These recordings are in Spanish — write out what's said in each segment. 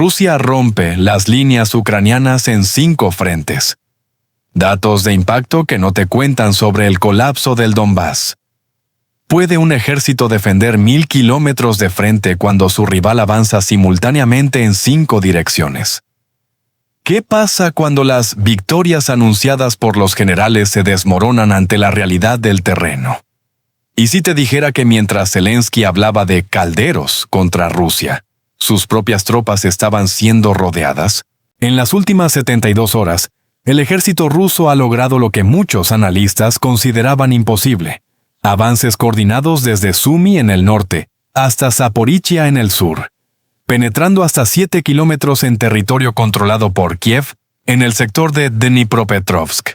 Rusia rompe las líneas ucranianas en 5 frentes. Datos de impacto que no te cuentan sobre el colapso del Donbass. ¿Puede un ejército defender 1000 kilómetros de frente cuando su rival avanza simultáneamente en 5 direcciones? ¿Qué pasa cuando las victorias anunciadas por los generales se desmoronan ante la realidad del terreno? ¿Y si te dijera que mientras Zelensky hablaba de calderos contra Rusia, sus propias tropas estaban siendo rodeadas? En las últimas 72 horas, el ejército ruso ha logrado lo que muchos analistas consideraban imposible: avances coordinados desde Sumy en el norte hasta Zaporizhia en el sur, penetrando hasta 7 kilómetros en territorio controlado por Kiev en el sector de Dnipropetrovsk.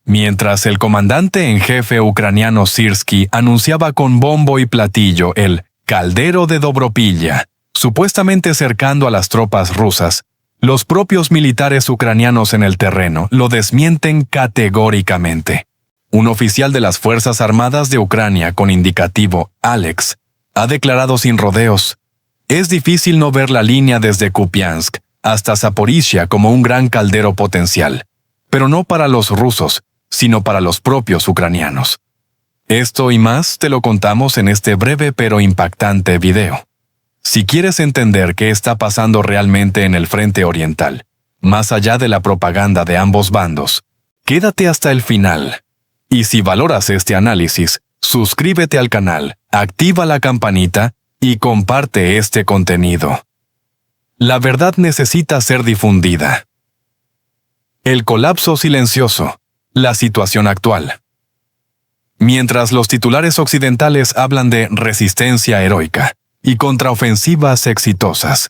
Mientras el comandante en jefe ucraniano Syrskyi anunciaba con bombo y platillo el caldero de Dobropilla, supuestamente cercando a las tropas rusas, los propios militares ucranianos en el terreno lo desmienten categóricamente. Un oficial de las Fuerzas Armadas de Ucrania con indicativo Alex ha declarado sin rodeos: es difícil no ver la línea desde Kupiansk hasta Zaporizhia como un gran caldero potencial, pero no para los rusos, sino para los propios ucranianos. Esto y más te lo contamos en este breve pero impactante video. Si quieres entender qué está pasando realmente en el frente oriental, más allá de la propaganda de ambos bandos, quédate hasta el final. Y si valoras este análisis, suscríbete al canal, activa la campanita y comparte este contenido. La verdad necesita ser difundida. El colapso silencioso. La situación actual. Mientras los titulares occidentales hablan de resistencia heroica y contraofensivas exitosas,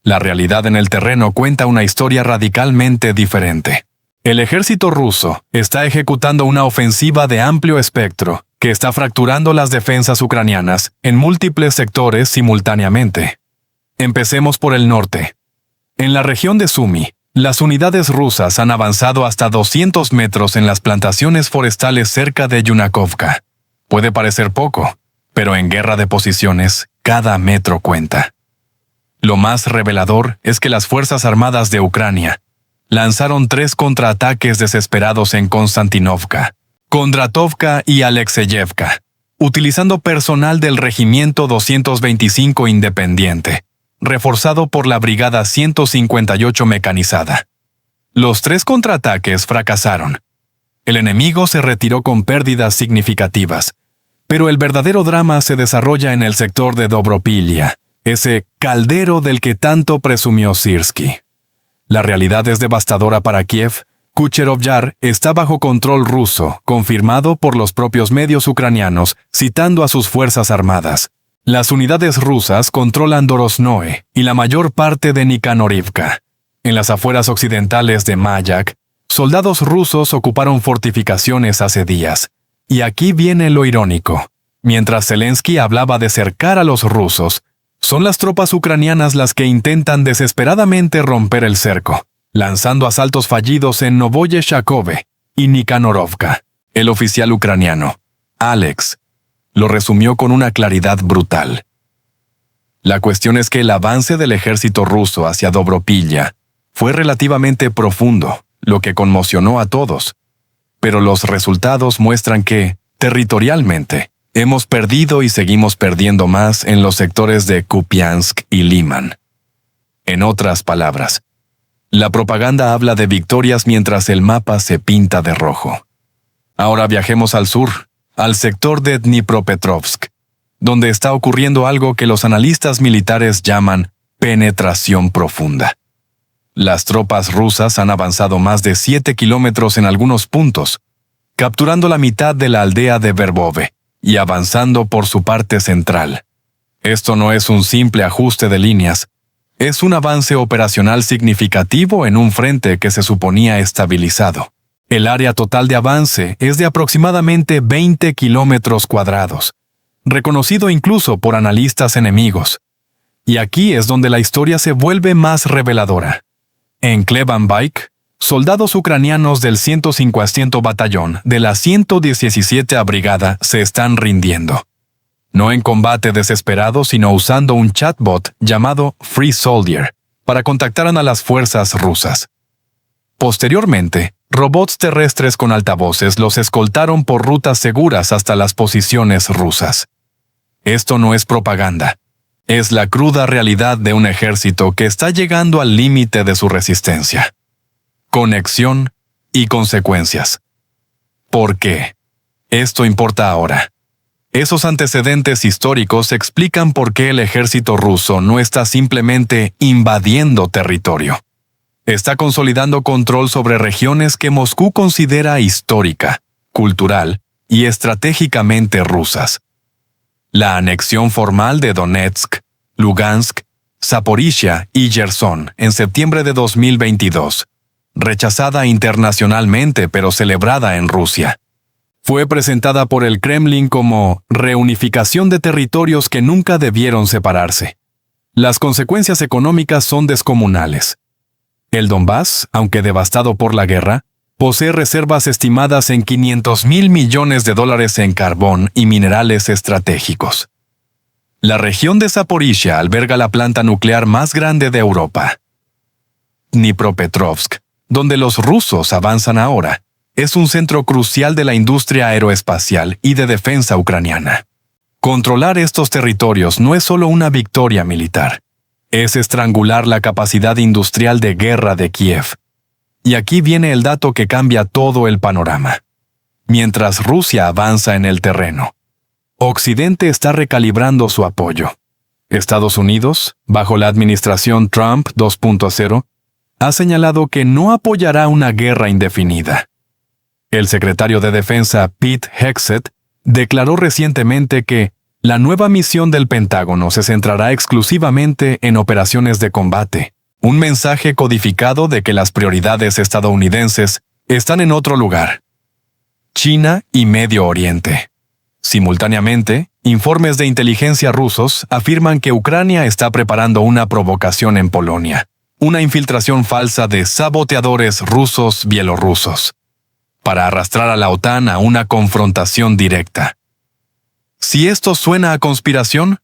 la realidad en el terreno cuenta una historia radicalmente diferente. El ejército ruso está ejecutando una ofensiva de amplio espectro que está fracturando las defensas ucranianas en múltiples sectores simultáneamente. Empecemos por el norte. En la región de Sumy, las unidades rusas han avanzado hasta 200 metros en las plantaciones forestales cerca de Yunakovka. Puede parecer poco, pero en guerra de posiciones, cada metro cuenta. Lo más revelador es que las Fuerzas Armadas de Ucrania lanzaron 3 contraataques desesperados en Konstantinovka, Kondratovka y Alexeyevka, utilizando personal del Regimiento 225 Independiente, reforzado por la Brigada 158 mecanizada. Los 3 contraataques fracasaron. El enemigo se retiró con pérdidas significativas, pero el verdadero drama se desarrolla en el sector de Dobropilla, ese caldero del que tanto presumió Syrskyi. La realidad es devastadora para Kiev. Kucherov Yar está bajo control ruso, confirmado por los propios medios ucranianos, citando a sus fuerzas armadas. Las unidades rusas controlan Dorosnoe y la mayor parte de Nikanorivka. En las afueras occidentales de Mayak, soldados rusos ocuparon fortificaciones hace días. Y aquí viene lo irónico. Mientras Zelensky hablaba de cercar a los rusos, son las tropas ucranianas las que intentan desesperadamente romper el cerco, lanzando asaltos fallidos en Novoye Shakove y Nikanorovka. El oficial ucraniano, Alex, lo resumió con una claridad brutal. La cuestión es que el avance del ejército ruso hacia Dobropilla fue relativamente profundo, lo que conmocionó a todos. Pero los resultados muestran que, territorialmente, hemos perdido y seguimos perdiendo más en los sectores de Kupiansk y Liman. En otras palabras, la propaganda habla de victorias mientras el mapa se pinta de rojo. Ahora viajemos al sur, al sector de Dnipropetrovsk, donde está ocurriendo algo que los analistas militares llaman penetración profunda. Las tropas rusas han avanzado más de 7 kilómetros en algunos puntos, capturando la mitad de la aldea de Verbove y avanzando por su parte central. Esto no es un simple ajuste de líneas, es un avance operacional significativo en un frente que se suponía estabilizado. El área total de avance es de aproximadamente 20 kilómetros cuadrados, reconocido incluso por analistas enemigos. Y aquí es donde la historia se vuelve más reveladora. En Klebanbaik, soldados ucranianos del 150 Batallón de la 117 Brigada se están rindiendo. No en combate desesperado, sino usando un chatbot llamado Free Soldier, para contactar a las fuerzas rusas. Posteriormente, robots terrestres con altavoces los escoltaron por rutas seguras hasta las posiciones rusas. Esto no es propaganda. Es la cruda realidad de un ejército que está llegando al límite de su resistencia. Conexión y consecuencias. ¿Por qué? Esto importa ahora. Esos antecedentes históricos explican por qué el ejército ruso no está simplemente invadiendo territorio. Está consolidando control sobre regiones que Moscú considera histórica, cultural y estratégicamente rusas. La anexión formal de Donetsk, Lugansk, Zaporizhia y Jersón en septiembre de 2022, rechazada internacionalmente pero celebrada en Rusia, fue presentada por el Kremlin como reunificación de territorios que nunca debieron separarse. Las consecuencias económicas son descomunales. El Donbass, aunque devastado por la guerra, posee reservas estimadas en $500,000 millones en carbón y minerales estratégicos. La región de Zaporizhia alberga la planta nuclear más grande de Europa. Dnipropetrovsk, donde los rusos avanzan ahora, es un centro crucial de la industria aeroespacial y de defensa ucraniana. Controlar estos territorios no es solo una victoria militar, es estrangular la capacidad industrial de guerra de Kiev. Y aquí viene el dato que cambia todo el panorama. Mientras Rusia avanza en el terreno, Occidente está recalibrando su apoyo. Estados Unidos, bajo la administración Trump 2.0, ha señalado que no apoyará una guerra indefinida. El secretario de Defensa Pete Hegseth declaró recientemente que la nueva misión del Pentágono se centrará exclusivamente en operaciones de combate, un mensaje codificado de que las prioridades estadounidenses están en otro lugar: China y Medio Oriente. Simultáneamente, informes de inteligencia rusos afirman que Ucrania está preparando una provocación en Polonia, una infiltración falsa de saboteadores rusos bielorrusos, para arrastrar a la OTAN a una confrontación directa. Si esto suena a conspiración,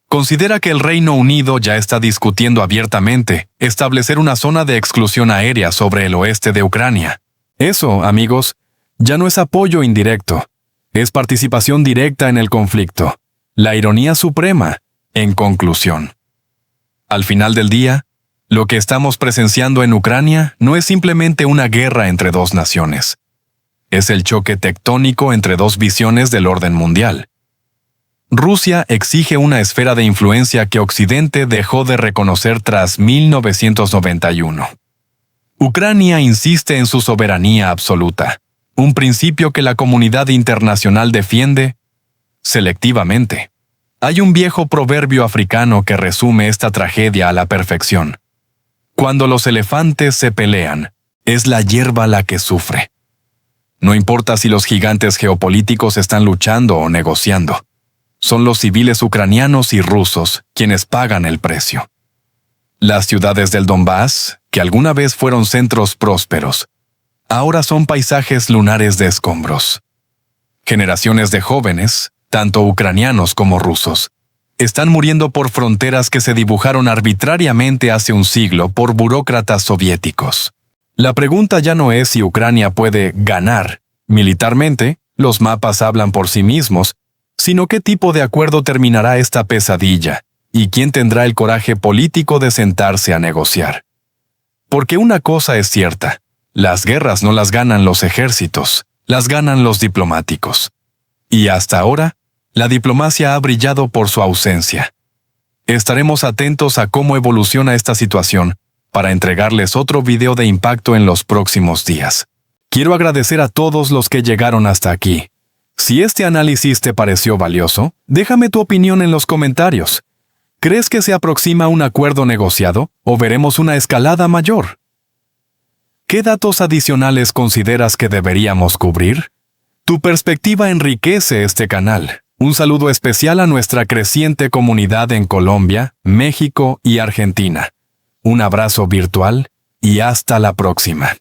considera que el Reino Unido ya está discutiendo abiertamente establecer una zona de exclusión aérea sobre el oeste de Ucrania. Eso, amigos, ya no es apoyo indirecto, es participación directa en el conflicto. La ironía suprema, en conclusión. Al final del día, lo que estamos presenciando en Ucrania no es simplemente una guerra entre dos naciones. Es el choque tectónico entre dos visiones del orden mundial. Rusia exige una esfera de influencia que Occidente dejó de reconocer tras 1991. Ucrania insiste en su soberanía absoluta, un principio que la comunidad internacional defiende selectivamente. Hay un viejo proverbio africano que resume esta tragedia a la perfección. Cuando los elefantes se pelean, es la hierba la que sufre. No importa si los gigantes geopolíticos están luchando o negociando. Son los civiles ucranianos y rusos quienes pagan el precio. Las ciudades del Donbass, que alguna vez fueron centros prósperos, ahora son paisajes lunares de escombros. Generaciones de jóvenes, tanto ucranianos como rusos, están muriendo por fronteras que se dibujaron arbitrariamente hace un siglo por burócratas soviéticos. La pregunta ya no es si Ucrania puede ganar. Militarmente, los mapas hablan por sí mismos, sino qué tipo de acuerdo terminará esta pesadilla y quién tendrá el coraje político de sentarse a negociar. Porque una cosa es cierta, las guerras no las ganan los ejércitos, las ganan los diplomáticos. Y hasta ahora, la diplomacia ha brillado por su ausencia. Estaremos atentos a cómo evoluciona esta situación para entregarles otro video de impacto en los próximos días. Quiero agradecer a todos los que llegaron hasta aquí. Si este análisis te pareció valioso, déjame tu opinión en los comentarios. ¿Crees que se aproxima un acuerdo negociado o veremos una escalada mayor? ¿Qué datos adicionales consideras que deberíamos cubrir? Tu perspectiva enriquece este canal. Un saludo especial a nuestra creciente comunidad en Colombia, México y Argentina. Un abrazo virtual y hasta la próxima.